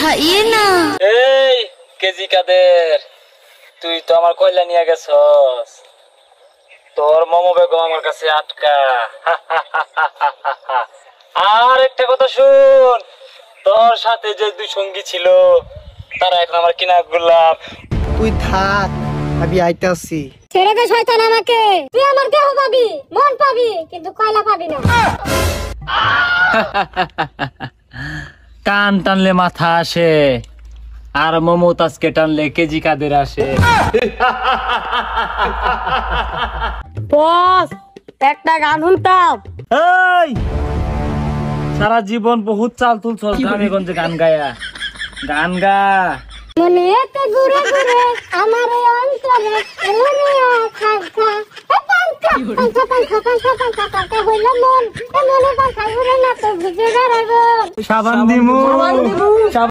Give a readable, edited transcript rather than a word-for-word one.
उठाइए ना। এই কেজি কাদের, তুই তো আমার কয়লা নিয়ে গেছস, তোর মামু বেগম আমার কাছে আটকা। আর একটা কথা শুন, তোর সাথে যে দুই সঙ্গী ছিল তারা এখন আমার কিনা গোলাম। তুই থাক, আমি আইতাছি। ছেড়ে দে শয়তান আমাকে। তুই আমার দেহ পাবি, মন পাবি, কিন্তু কয়লা পাবি না। কান টানলে মাথা আসে, আর মমতাজকে টানলে কেজি কাদের আসে। বস, একটা গান শুনতাম। এই সারা জীবন বহুত চাল তুলছস গ্রামে গঞ্জে গান গায়া, গান গা। মনেতে ঘুরে ঘুরে আমার এই অন্তরে রুমিয়া খাখা পাঙ্খা পাঙ্খা পাঙ্খা পাঙ্খা পাঙ্খা পাঙ্খা হইল মন, মনে পাঙ্খা ঘুরে না তো ভিজে বেড়াবো। সাবান দিমু।